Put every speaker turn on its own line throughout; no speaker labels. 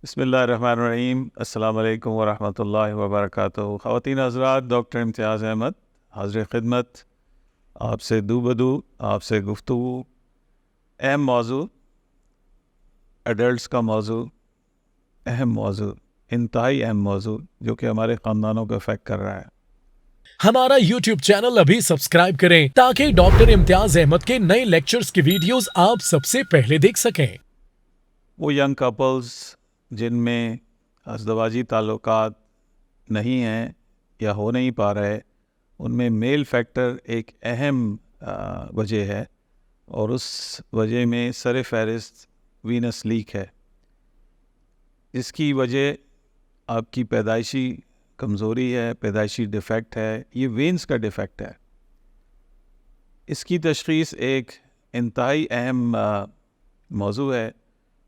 بسم اللہ الرحمن الرحیم۔ السلام علیکم ورحمۃ اللہ وبرکاتہ۔ خواتین حضرات، ڈاکٹر امتیاز احمد حاضر خدمت، آپ سے دو بدو، آپ سے گفتگو۔ اہم موضوع، ایڈلٹس کا موضوع، اہم موضوع، انتہائی اہم موضوع جو کہ ہمارے خاندانوں کو افیکٹ کر رہا ہے۔
ہمارا یوٹیوب چینل ابھی سبسکرائب کریں تاکہ ڈاکٹر امتیاز احمد کے نئے لیکچرز کی ویڈیوز آپ سب سے پہلے دیکھ سکیں۔
وہ ینگ کپلز جن میں ازدواجی تعلقات نہیں ہیں یا ہو نہیں پا رہے، ان میں میل فیکٹر ایک اہم وجہ ہے، اور اس وجہ میں سر فہرست وینس لیک ہے۔ اس کی وجہ آپ کی پیدائشی کمزوری ہے، پیدائشی ڈیفیکٹ ہے، یہ وینس کا ڈیفیکٹ ہے۔ اس کی تشخیص ایک انتہائی اہم موضوع ہے،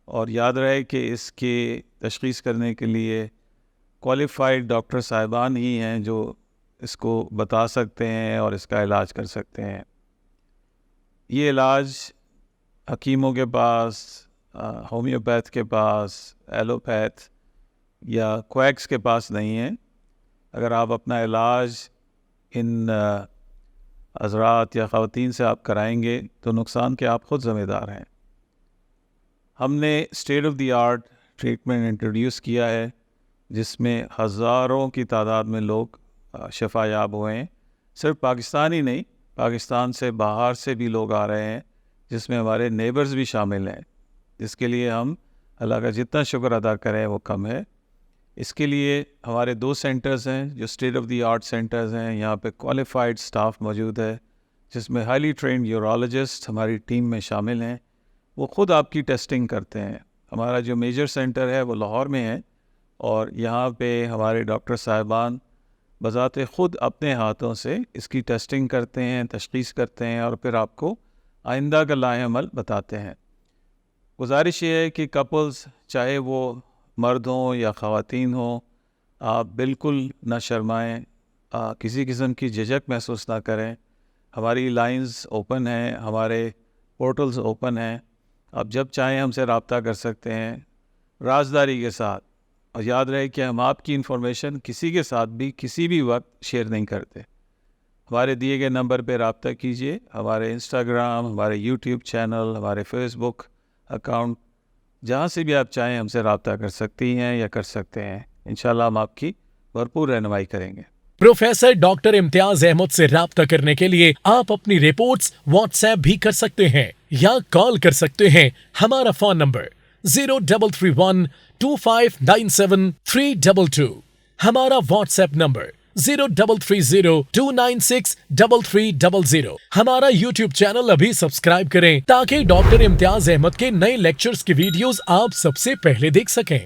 اور یاد رہے کہ اس کی تشخیص کرنے کے لیے کوالیفائڈ ڈاکٹر صاحبان ہی ہیں جو اس کو بتا سکتے ہیں اور اس کا علاج کر سکتے ہیں۔ یہ علاج حکیموں کے پاس، ہومیوپیتھ کے پاس، ایلوپیتھ یا کویکس کے پاس نہیں ہے۔ اگر آپ اپنا علاج ان حضرات یا خواتین سے آپ کرائیں گے تو نقصان کے آپ خود ذمہ دار ہیں۔ ہم نے state of the art treatment introduce کیا ہے، جس میں ہزاروں کی تعداد میں لوگ شفا یاب ہوئے ہیں۔ صرف پاکستان ہی نہیں، پاکستان سے باہر سے بھی لوگ آ رہے ہیں، جس میں ہمارے نیبرز بھی شامل ہیں، جس کے لیے ہم اللہ کا جتنا شکر ادا کریں وہ کم ہے۔ اس کے لیے ہمارے 2 سینٹرز ہیں جو state of the art centres ہیں۔ یہاں پہ کوالیفائڈ سٹاف موجود ہے، جس میں ہائیلی ٹرینڈ یورولوجسٹ ہماری ٹیم میں شامل ہیں۔ وہ خود آپ کی ٹیسٹنگ کرتے ہیں۔ ہمارا جو میجر سینٹر ہے وہ لاہور میں ہے، اور یہاں پہ ہمارے ڈاکٹر صاحبان بذات خود اپنے ہاتھوں سے اس کی ٹیسٹنگ کرتے ہیں، تشخیص کرتے ہیں، اور پھر آپ کو آئندہ کا لائحہ عمل بتاتے ہیں۔ گزارش یہ ہے کہ کپلز، چاہے وہ مرد ہوں یا خواتین ہوں، آپ بالکل نہ شرمائیں، کسی قسم کی جھجک محسوس نہ کریں۔ ہماری لائنز اوپن ہیں، ہمارے پورٹلز اوپن ہیں، آپ جب چاہیں ہم سے رابطہ کر سکتے ہیں رازداری کے ساتھ۔ اور یاد رہے کہ ہم آپ کی انفارمیشن کسی کے ساتھ بھی کسی بھی وقت شیئر نہیں کرتے۔ ہمارے دیے گئے نمبر پہ رابطہ کیجیے۔ ہمارے انسٹاگرام، ہمارے یوٹیوب چینل، ہمارے فیس بک اکاؤنٹ، جہاں سے بھی آپ چاہیں ہم سے رابطہ کر سکتی ہیں یا کر سکتے ہیں۔ انشاءاللہ ہم آپ کی بھرپور رہنمائی کریں گے۔
پروفیسر ڈاکٹر امتیاز احمد سے رابطہ کرنے کے لیے آپ اپنی رپورٹس واٹس ایپ بھی کر سکتے ہیں یا کال کر سکتے ہیں۔ ہمارا فون نمبر 0331259732، ہمارا واٹس ایپ نمبر 033029633300۔ ہمارا یوٹیوب چینل ابھی سبسکرائب کریں تاکہ ڈاکٹر امتیاز احمد کے نئے لیکچرز کی ویڈیوز آپ سب سے پہلے دیکھ سکیں۔